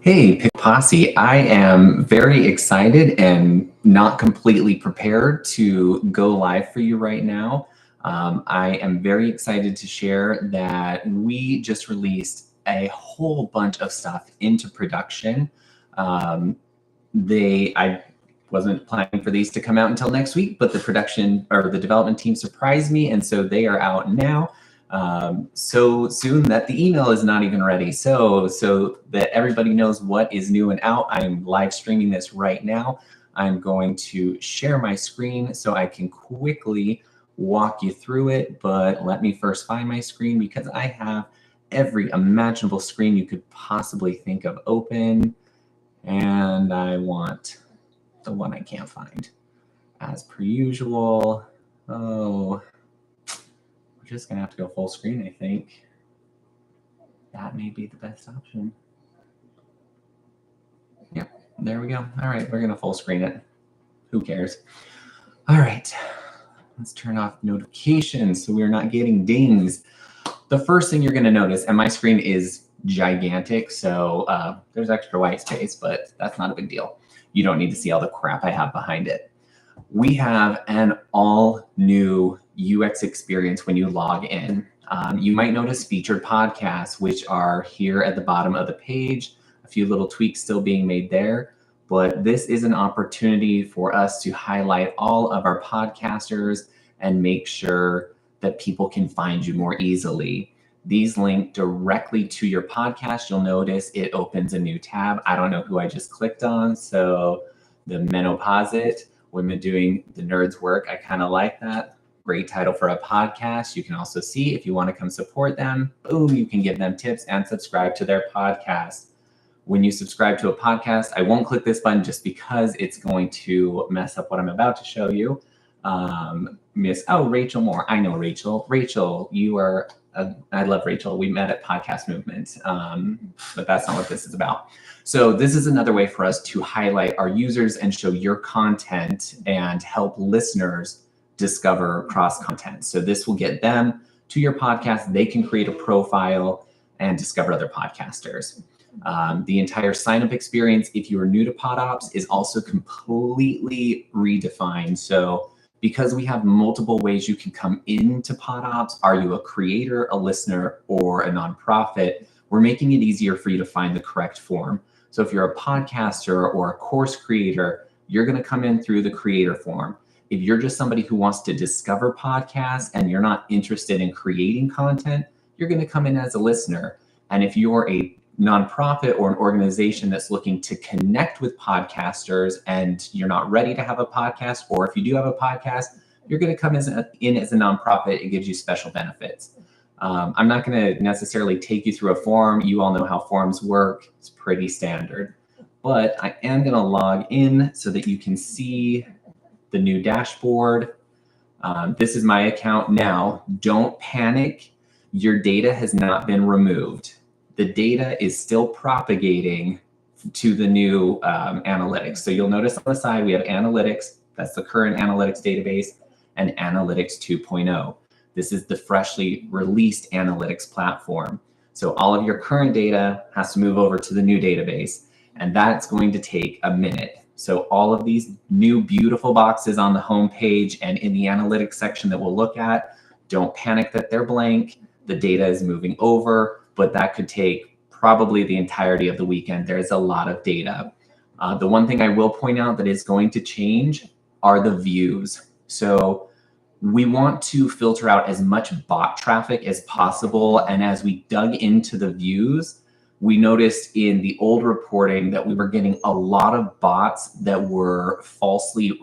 Hey, Pick Posse. I am very excited and not completely prepared to go live for you right now. I am very excited to share that we just released a whole bunch of stuff into production. I wasn't planning for these to come out until next week, but the production or the development team surprised me, and so they are out now. So soon that the email is not even ready. So that everybody knows what is new and out, I'm live streaming this right now. I'm going to share my screen so I can quickly walk you through it, but let me first find my screen because I have every imaginable screen you could possibly think of open, and I want the one I can't find as per usual. Oh, we're just gonna have to go full screen, I think. That may be the best option. Yep, there we go. All right, we're gonna full screen it. Who cares? All right, let's turn off notifications so we're not getting dings. The first thing you're gonna notice, and my screen is gigantic, so there's extra white space, but that's not a big deal. You don't need to see all the crap I have behind it. We have an all new UX experience when you log in. You might notice featured podcasts, which are here at the bottom of the page. A few little tweaks still being made there, but this is an opportunity for us to highlight all of our podcasters and make sure that people can find you more easily. These link directly to your podcast. You'll notice it opens a new tab. I don't know who I just clicked on, so the Menopausit, Women Doing the Nerd's Work. I kind of like that. Great title for a podcast. You can also see if you want to come support them, boom, you can give them tips and subscribe to their podcast. When you subscribe to a podcast, I won't click this button just because it's going to mess up what I'm about to show you. Rachel Moore. I know Rachel. Rachel, you are, I love Rachel. We met at Podcast Movement, but that's not what this is about. So this is another way for us to highlight our users and show your content and help listeners discover cross content. So this will get them to your podcast. They can create a profile and discover other podcasters. The entire sign-up experience, if you are new to PodOps, is also completely redefined. So because we have multiple ways you can come into PodOps, are you a creator, a listener, or a nonprofit? We're making it easier for you to find the correct form. So if you're a podcaster or a course creator, you're going to come in through the creator form. If you're just somebody who wants to discover podcasts and you're not interested in creating content, you're going to come in as a listener. And if you're a nonprofit or an organization that's looking to connect with podcasters and you're not ready to have a podcast, or if you do have a podcast, you're going to come in as a nonprofit. It gives you special benefits. I'm not going to necessarily take you through a form. You all know how forms work. It's pretty standard. But I am going to log in so that you can see the new dashboard. This is my account now. Don't panic. Your data has not been removed. The data is still propagating to the new analytics. So you'll notice on the side, we have analytics. That's the current analytics database, and analytics 2.0. This is the freshly released analytics platform. So all of your current data has to move over to the new database, and that's going to take a minute. So all of these new beautiful boxes on the home page and in the analytics section that we'll look at, don't panic that they're blank. The data is moving over, but that could take probably the entirety of the weekend. There's a lot of data. The one thing I will point out that is going to change are the views. So we want to filter out as much bot traffic as possible. And as we dug into the views, we noticed in the old reporting that we were getting a lot of bots that were falsely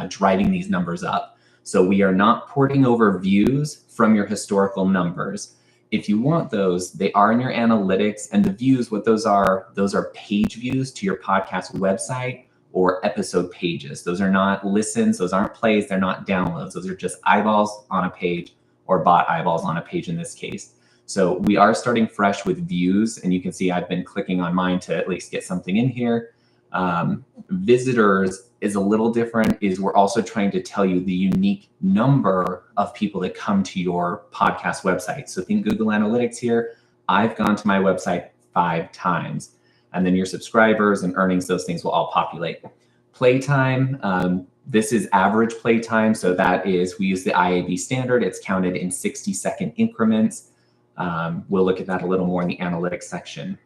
driving these numbers up. So we are not porting over views from your historical numbers. If you want those, they are in your analytics, and the views, what those are page views to your podcast website or episode pages. Those are not listens, those aren't plays, they're not downloads. Those are just eyeballs on a page, or bot eyeballs on a page in this case. So we are starting fresh with views, and you can see I've been clicking on mine to at least get something in here. Visitors is a little different, is we're also trying to tell you the unique number of people that come to your podcast website. So think Google Analytics here. I've gone to my website 5 times. And then your subscribers and earnings, those things will all populate. Playtime, this is average playtime. So that is, we use the IAB standard. It's counted in 60-second increments. We'll look at that a little more in the analytics section.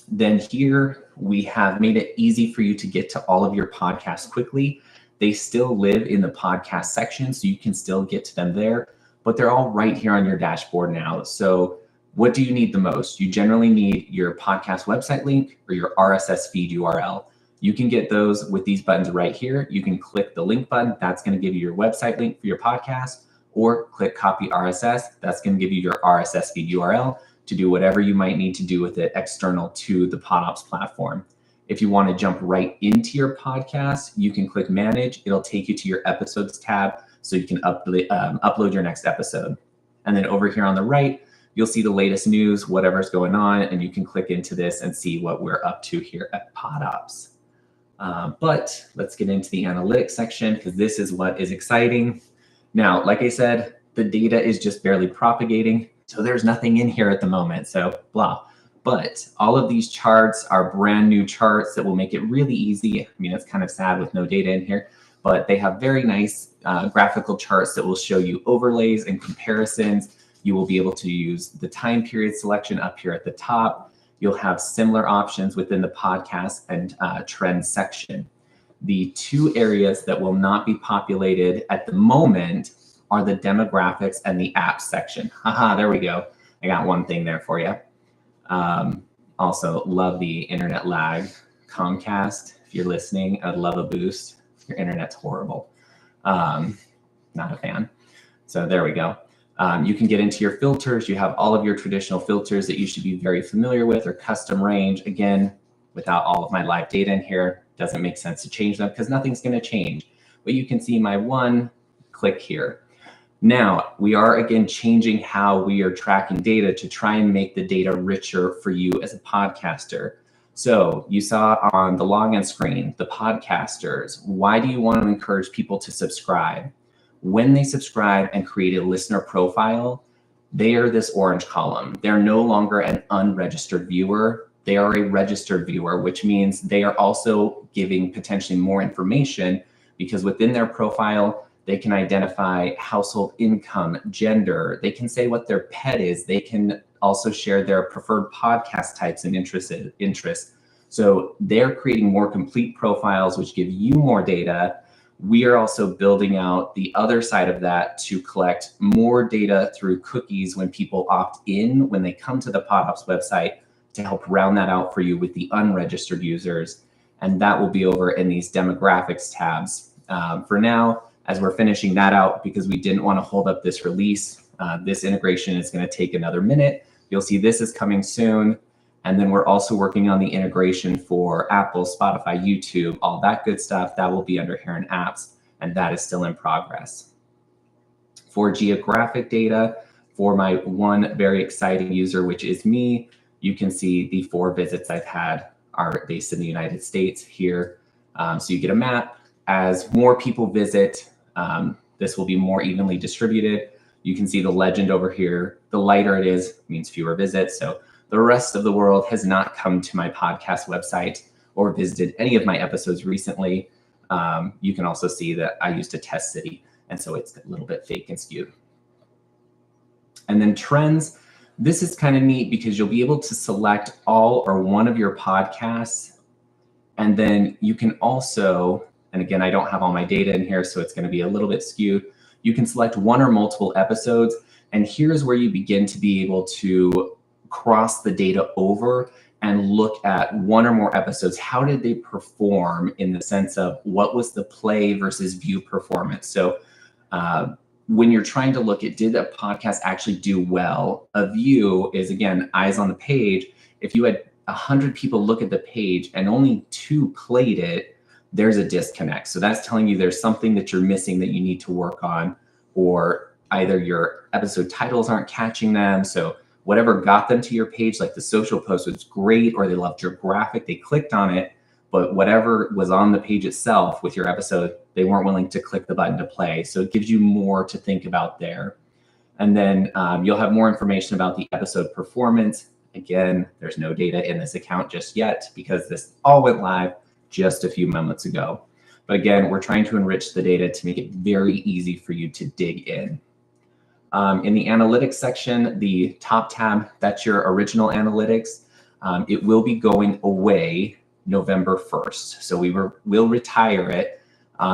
Then here we have made it easy for you to get to all of your podcasts quickly. They still live in the podcast section, so you can still get to them there, but they're all right here on your dashboard now. So what do you need the most? You generally need your podcast website link or your RSS feed URL. You can get those with these buttons right here. You can click the link button. That's going to give you your website link for your podcast, or click copy RSS. That's going to give you your RSS feed URL to do whatever you might need to do with it external to the PodOps platform. If you want to jump right into your podcast, you can click manage. It'll take you to your episodes tab so you can upload your next episode. And then over here on the right, you'll see the latest news, whatever's going on, and you can click into this and see what we're up to here at PodOps. But let's get into the analytics section, because this is what is exciting. Now, like I said, the data is just barely propagating, so there's nothing in here at the moment, so blah. But all of these charts are brand new charts that will make it really easy. I mean, it's kind of sad with no data in here, but they have very nice graphical charts that will show you overlays and comparisons. You will be able to use the time period selection up here at the top. You'll have similar options within the podcast and trend section. The two areas that will not be populated at the moment are the demographics and the apps section. Haha, there we go. I got one thing there for you. Also, love the internet lag. Comcast, if you're listening, I'd love a boost. Your internet's horrible. Not a fan. So there we go. You can get into your filters. You have all of your traditional filters that you should be very familiar with, or custom range. Again, without all of my live data in here, doesn't make sense to change them because nothing's going to change. But you can see my one click here. Now, we are again changing how we are tracking data to try and make the data richer for you as a podcaster. So you saw on the login screen, the podcasters. Why do you want to encourage people to subscribe? When they subscribe and create a listener profile, they are this orange column. They're no longer an unregistered viewer. They are a registered viewer, which means they are also giving potentially more information, because within their profile, they can identify household income, gender. They can say what their pet is. They can also share their preferred podcast types and interests. So they're creating more complete profiles, which give you more data. We are also building out the other side of that to collect more data through cookies when people opt in, when they come to the PodOps website, to help round that out for you with the unregistered users. And that will be over in these demographics tabs. For now, as we're finishing that out, because we didn't want to hold up this release, this integration is going to take another minute. You'll see this is coming soon. And then we're also working on the integration for Apple, Spotify, YouTube, all that good stuff. That will be under here in apps, and that is still in progress. For geographic data, for my one very exciting user, which is me, you can see the 4 visits I've had are based in the United States here. So you get a map. As more people visit, this will be more evenly distributed. You can see the legend over here. The lighter it is, means fewer visits. So the rest of the world has not come to my podcast website or visited any of my episodes recently. You can also see that I used a test city, and so it's a little bit fake and skewed. And then trends. This is kind of neat because you'll be able to select all or one of your podcasts. And then you can also, and again, I don't have all my data in here, so it's going to be a little bit skewed. You can select one or multiple episodes. And here's where you begin to be able to cross the data over and look at one or more episodes. How did they perform in the sense of what was the play versus view performance? So when you're trying to look at, did a podcast actually do well? A view is, again, eyes on the page. If you had 100 people look at the page and only 2 played it, there's a disconnect. So that's telling you there's something that you're missing that you need to work on, or either your episode titles aren't catching them. So whatever got them to your page, like the social post was great, or they loved your graphic, they clicked on it, but whatever was on the page itself with your episode, they weren't willing to click the button to play. So it gives you more to think about there. And then you'll have more information about the episode performance, Again, there's no data in this account just yet because this all went live just a few moments ago. But again, we're trying to enrich the data to make it very easy for you to dig in. In the analytics section, the top tab, that's your original analytics. It will be going away November 1st. So we'll retire it.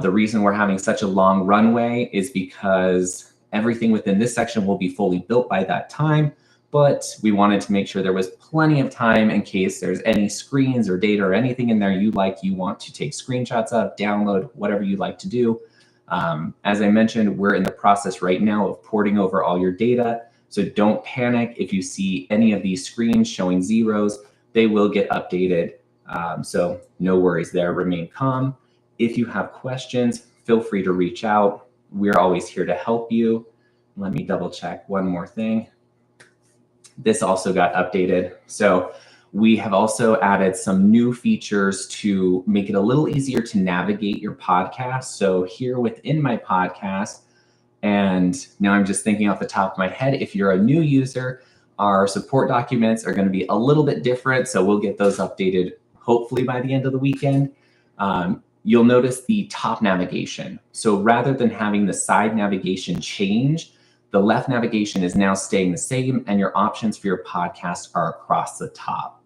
The reason we're having such a long runway is because everything within this section will be fully built by that time, but we wanted to make sure there was plenty of time in case there's any screens or data or anything in there you want to take screenshots of, download, whatever you'd like to do. As I mentioned, we're in the process right now of porting over all your data. So don't panic if you see any of these screens showing zeros, they will get updated. So no worries there, remain calm. If you have questions, feel free to reach out. We're always here to help you. Let me double check one more thing. This also got updated. So we have also added some new features to make it a little easier to navigate your podcast. So here within my podcast, and now I'm just thinking off the top of my head, if you're a new user, our support documents are going to be a little bit different. So we'll get those updated hopefully by the end of the weekend. You'll notice the top navigation. So rather than having the side navigation change, the left navigation is now staying the same and your options for your podcast are across the top.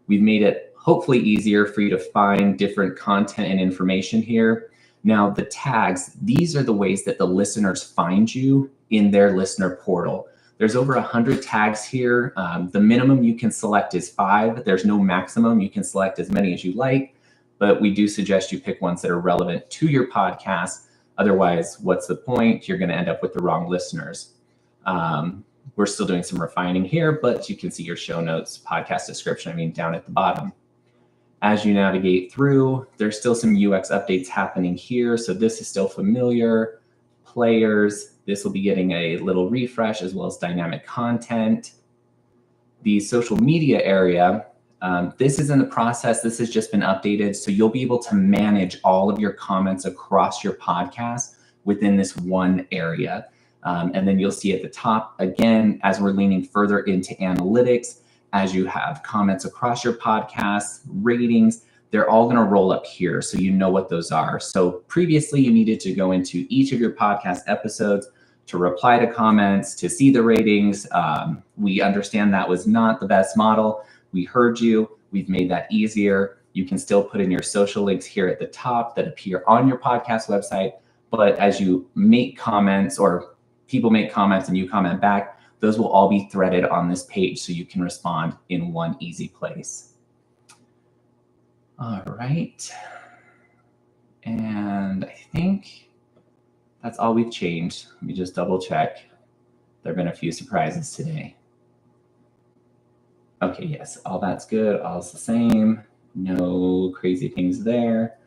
We've made it hopefully easier for you to find different content and information here. Now the tags, these are the ways that the listeners find you in their listener portal. There's over 100 tags here. The minimum you can select is 5. There's no maximum. You can select as many as you like, but we do suggest you pick ones that are relevant to your podcast. Otherwise, what's the point? You're going to end up with the wrong listeners. We're still doing some refining here, but you can see your show notes, podcast description, down at the bottom. As you navigate through, there's still some UX updates happening here. So this is still familiar. Players, this will be getting a little refresh as well as dynamic content. The social media area, this is in the process. This has just been updated. So you'll be able to manage all of your comments across your podcast within this one area. And then you'll see at the top, again, as we're leaning further into analytics, as you have comments across your podcasts, ratings, they're all going to roll up here so you know what those are. So previously you needed to go into each of your podcast episodes to reply to comments, to see the ratings. We understand that was not the best model. We heard you. We've made that easier. You can still put in your social links here at the top that appear on your podcast website. But as you make comments or people make comments and you comment back, those will all be threaded on this page so you can respond in one easy place. All right. And I think that's all we've changed. Let me just double check. There have been a few surprises today. Okay, yes, all that's good. All's the same. No crazy things there.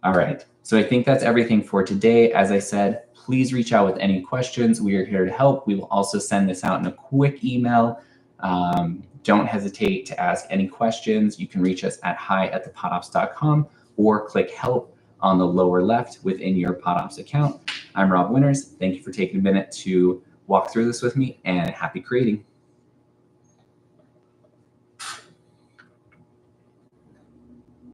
All right. So I think that's everything for today. As I said, please reach out with any questions. We are here to help. We will also send this out in a quick email. Don't hesitate to ask any questions. You can reach us at hi@thepodops.com or click help on the lower left within your PodOps account. I'm Rob Winters. Thank you for taking a minute to walk through this with me, and happy creating.